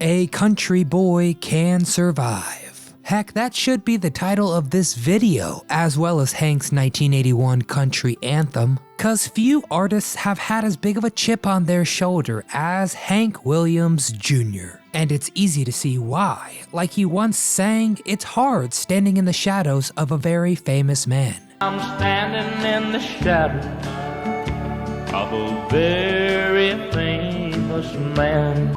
A Country Boy Can Survive. Heck, that should be the title of this video, as well as Hank's 1981 country anthem, cause few artists have had as big of a chip on their shoulder as Hank Williams Jr. And it's easy to see why. Like he once sang, it's hard standing in the shadows of a very famous man. I'm standing in the shadow of a very famous man.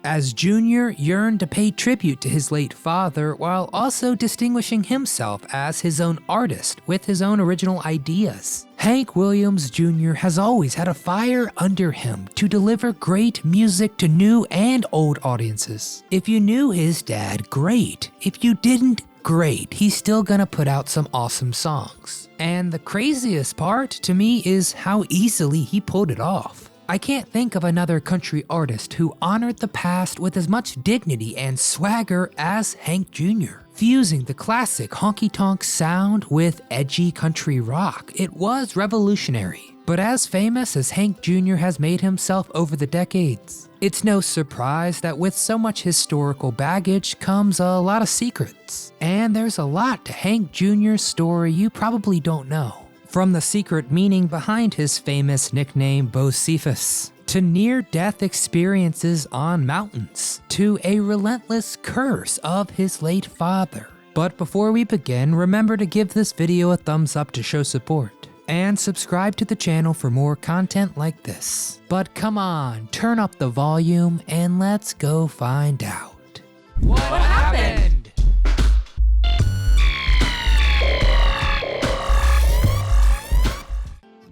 As Junior yearned to pay tribute to his late father while also distinguishing himself as his own artist with his own original ideas. Hank Williams Jr. has always had a fire under him to deliver great music to new and old audiences. If you knew his dad, great. If you didn't, great. He's still gonna put out some awesome songs. And the craziest part to me is how easily he pulled it off. I can't think of another country artist who honored the past with as much dignity and swagger as Hank Jr. Fusing the classic honky-tonk sound with edgy country rock, it was revolutionary. But as famous as Hank Jr. has made himself over the decades, it's no surprise that with so much historical baggage comes a lot of secrets. And there's a lot to Hank Jr.'s story you probably don't know. From the secret meaning behind his famous nickname Bocephus, to near-death experiences on mountains, to a relentless curse of his late father. But before we begin, remember to give this video a thumbs up to show support, and subscribe to the channel for more content like this. But come on, turn up the volume and let's go find out. What happened?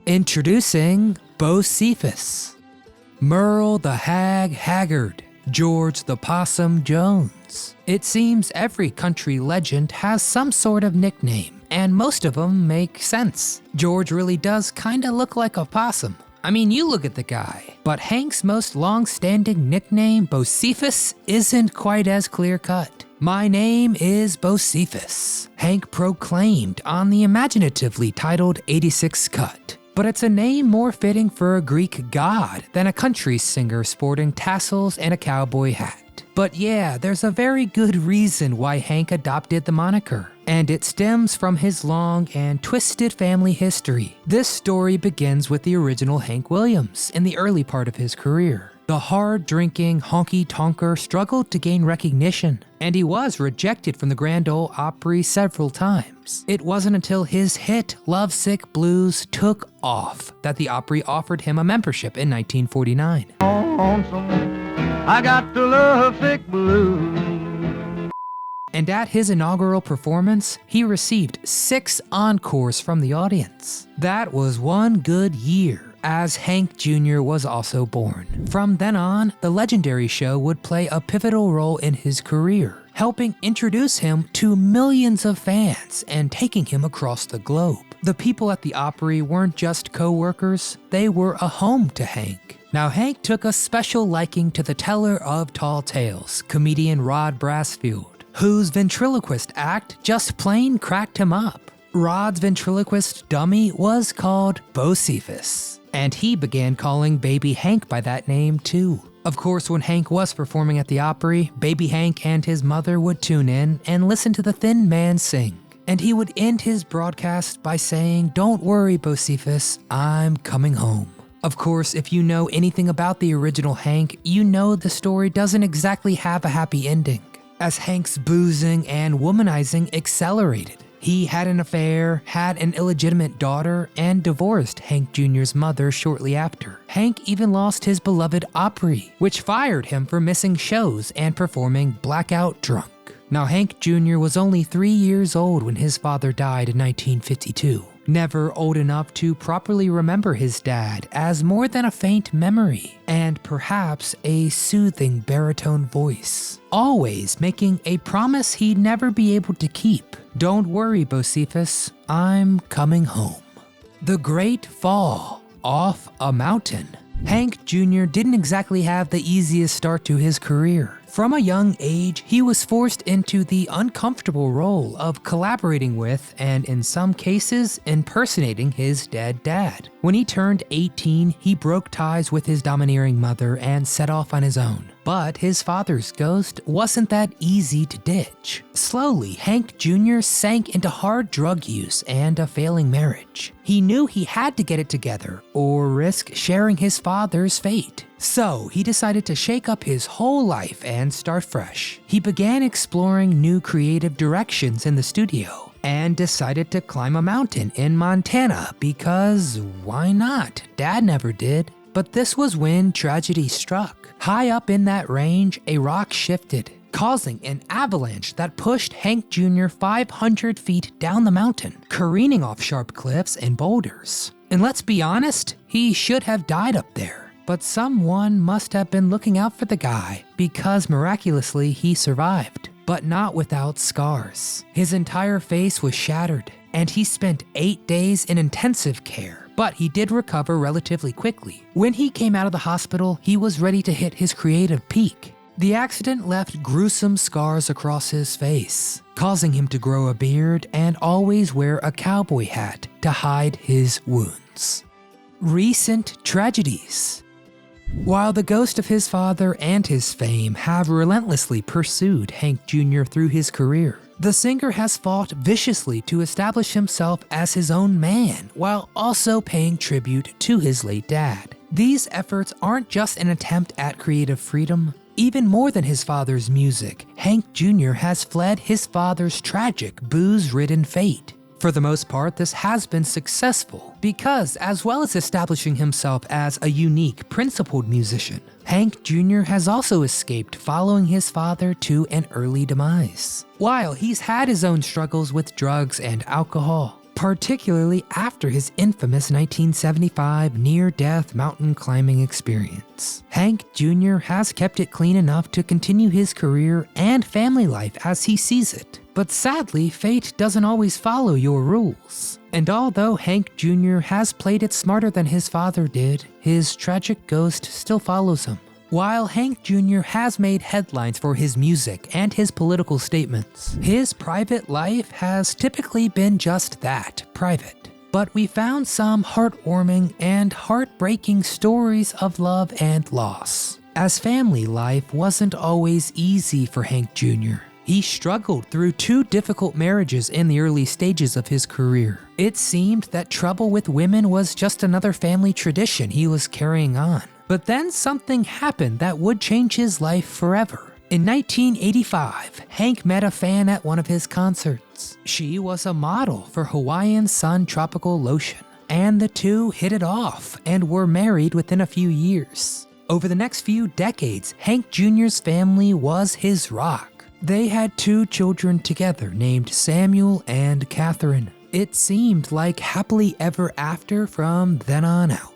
Introducing Bocephus. Merle the Hag Haggard, George the Possum Jones. It seems every country legend has some sort of nickname, and most of them make sense. George really does kinda look like a possum. I mean, you look at the guy. But Hank's most long-standing nickname, Bocephus, isn't quite as clear-cut. My name is Bocephus, Hank proclaimed on the imaginatively titled 86 cut. But it's a name more fitting for a Greek god than a country singer sporting tassels and a cowboy hat. But yeah, there's a very good reason why Hank adopted the moniker, and it stems from his long and twisted family history. This story begins with the original Hank Williams in the early part of his career. The hard-drinking honky-tonker struggled to gain recognition, and he was rejected from the Grand Ole Opry several times. It wasn't until his hit Lovesick Blues took off that the Opry offered him a membership in 1949. I got the lovesick blues. And at his inaugural performance, he received 6 encores from the audience. That was one good year, as Hank Jr. was also born. From then on, the legendary show would play a pivotal role in his career, helping introduce him to millions of fans and taking him across the globe. The people at the Opry weren't just co-workers, they were a home to Hank. Now, Hank took a special liking to the teller of tall tales, comedian Rod Brasfield, whose ventriloquist act just plain cracked him up. Rod's ventriloquist dummy was called Bocephus, and he began calling Baby Hank by that name too. Of course, when Hank was performing at the Opry, Baby Hank and his mother would tune in and listen to the Thin Man sing. And he would end his broadcast by saying, "Don't worry, Bocephus, I'm coming home." Of course, if you know anything about the original Hank, you know the story doesn't exactly have a happy ending, as Hank's boozing and womanizing accelerated. He had an affair, had an illegitimate daughter, and divorced Hank Jr.'s mother shortly after. Hank even lost his beloved Opry, which fired him for missing shows and performing blackout drunk. Now, Hank Jr. was only 3 years old when his father died in 1952. Never old enough to properly remember his dad as more than a faint memory, and perhaps a soothing baritone voice. Always making a promise he'd never be able to keep. "Don't worry, Bocephus, I'm coming home." The Great Fall off a mountain. Hank Jr. didn't exactly have the easiest start to his career. From a young age, he was forced into the uncomfortable role of collaborating with, and in some cases, impersonating his dead dad. When he turned 18, he broke ties with his domineering mother and set off on his own. But his father's ghost wasn't that easy to ditch. Slowly, Hank Jr. sank into hard drug use and a failing marriage. He knew he had to get it together or risk sharing his father's fate. So he decided to shake up his whole life and start fresh. He began exploring new creative directions in the studio and decided to climb a mountain in Montana because why not? Dad never did. But this was when tragedy struck. High up in that range, a rock shifted, causing an avalanche that pushed Hank Jr. 500 feet down the mountain, careening off sharp cliffs and boulders. And let's be honest, he should have died up there. But someone must have been looking out for the guy because miraculously he survived, but not without scars. His entire face was shattered, and he spent 8 days in intensive care. But he did recover relatively quickly. When he came out of the hospital, he was ready to hit his creative peak. The accident left gruesome scars across his face, causing him to grow a beard and always wear a cowboy hat to hide his wounds. Recent tragedies. While the ghost of his father and his fame have relentlessly pursued Hank Jr. through his career, the singer has fought viciously to establish himself as his own man while also paying tribute to his late dad. These efforts aren't just an attempt at creative freedom. Even more than his father's music, Hank Jr. has fled his father's tragic, booze-ridden fate. For the most part, this has been successful because, as well as establishing himself as a unique, principled musician, Hank Jr. has also escaped following his father to an early demise. While he's had his own struggles with drugs and alcohol, particularly after his infamous 1975 near-death mountain climbing experience, Hank Jr. has kept it clean enough to continue his career and family life as he sees it. But sadly, fate doesn't always follow your rules. And although Hank Jr. has played it smarter than his father did, his tragic ghost still follows him. While Hank Jr. has made headlines for his music and his political statements, his private life has typically been just that, private. But we found some heartwarming and heartbreaking stories of love and loss, as family life wasn't always easy for Hank Jr. He struggled through 2 difficult marriages in the early stages of his career. It seemed that trouble with women was just another family tradition he was carrying on. But then something happened that would change his life forever. In 1985, Hank met a fan at one of his concerts. She was a model for Hawaiian Sun Tropical Lotion, and the two hit it off and were married within a few years. Over the next few decades, Hank Jr.'s family was his rock. They had 2 children together named Samuel and Catherine. It seemed like happily ever after from then on out.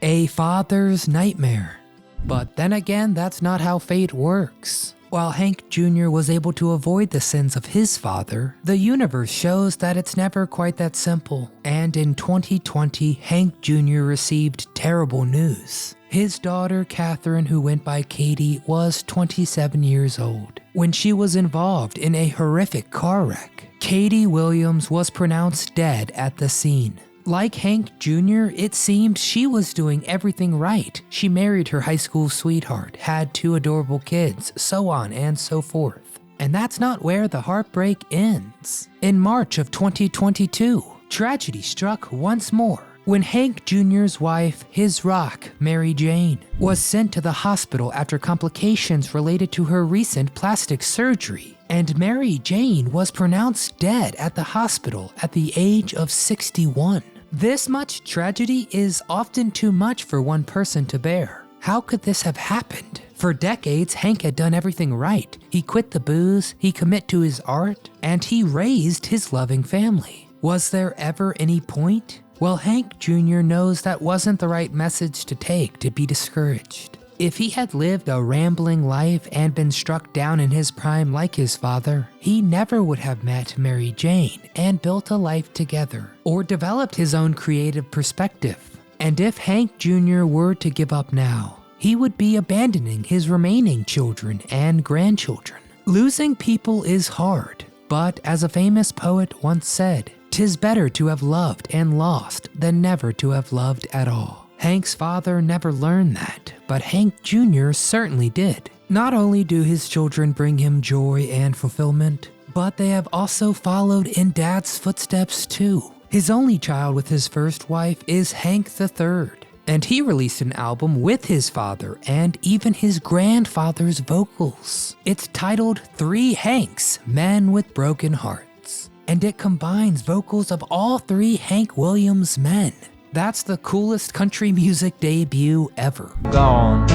A father's nightmare. But then again, that's not how fate works. While Hank Jr. was able to avoid the sins of his father, the universe shows that it's never quite that simple. And in 2020, Hank Jr. received terrible news. His daughter, Catherine, who went by Katie, was 27 years old when she was involved in a horrific car wreck. Katie Williams was pronounced dead at the scene. Like Hank Jr., it seemed she was doing everything right. She married her high school sweetheart, had 2 adorable kids, so on and so forth. And that's not where the heartbreak ends. In March of 2022, tragedy struck once more when Hank Jr.'s wife, his rock, Mary Jane, was sent to the hospital after complications related to her recent plastic surgery. And Mary Jane was pronounced dead at the hospital at the age of 61. This much tragedy is often too much for one person to bear. How could this have happened? For decades, Hank had done everything right. He quit the booze, he commit to his art, and he raised his loving family. Was there ever any point? Well, Hank Jr. knows that wasn't the right message to take to be discouraged. If he had lived a rambling life and been struck down in his prime like his father, he never would have met Mary Jane and built a life together, or developed his own creative perspective. And if Hank Jr. were to give up now, he would be abandoning his remaining children and grandchildren. Losing people is hard, but as a famous poet once said, "'Tis better to have loved and lost than never to have loved at all." Hank's father never learned that, but Hank Jr. certainly did. Not only do his children bring him joy and fulfillment, but they have also followed in Dad's footsteps too. His only child with his first wife is Hank III, and he released an album with his father and even his grandfather's vocals. It's titled Three Hanks, Men with Broken Hearts, and it combines vocals of all three Hank Williams men. That's the coolest country music debut ever. Gone,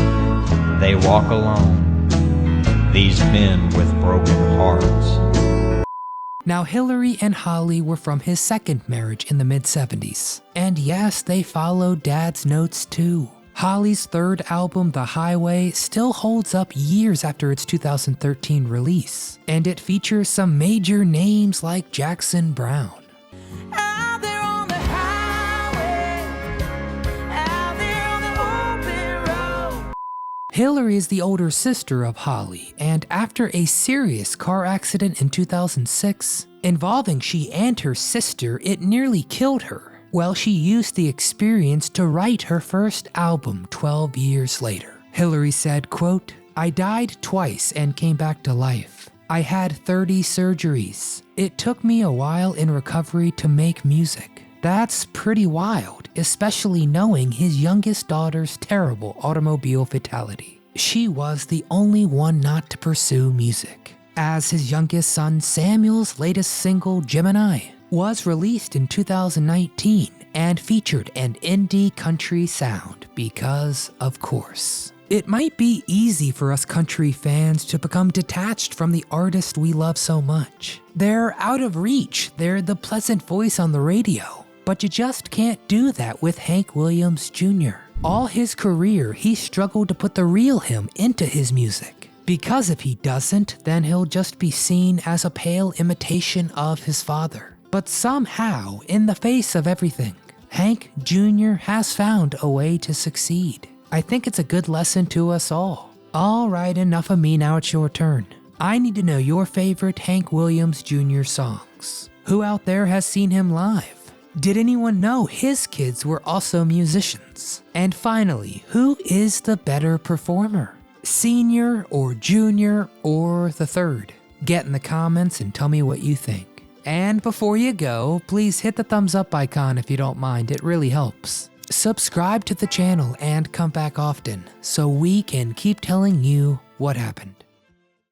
they walk alone, these men with broken hearts. Now, Hillary and Holly were from his second marriage in the mid-70s. And yes, they followed Dad's notes too. Holly's third album, The Highway, still holds up years after its 2013 release. And it features some major names like Jackson Browne. Out there on the highway, out there on the open road. Hillary is the older sister of Holly, and after a serious car accident in 2006, involving she and her sister, it nearly killed her. Well, she used the experience to write her first album 12 years later. Hillary said, quote, "I died twice and came back to life. I had 30 surgeries. It took me a while in recovery to make music. That's pretty wild, especially knowing his youngest daughter's terrible automobile fatality. She was the only one not to pursue music, as his youngest son Samuel's latest single, Gemini, was released in 2019 and featured an indie country sound because, of course. It might be easy for us country fans to become detached from the artist we love so much. They're out of reach, they're the pleasant voice on the radio. But you just can't do that with Hank Williams Jr. All his career, he struggled to put the real him into his music. Because if he doesn't, then he'll just be seen as a pale imitation of his father. But somehow, in the face of everything, Hank Jr. has found a way to succeed. I think it's a good lesson to us all. All right, enough of me, now it's your turn. I need to know your favorite Hank Williams Jr. songs. Who out there has seen him live? Did anyone know his kids were also musicians? And finally, who is the better performer? Senior or junior or the third? Get in the comments and tell me what you think. And before you go, please hit the thumbs up icon if you don't mind, it really helps. Subscribe to the channel and come back often so we can keep telling you what happened.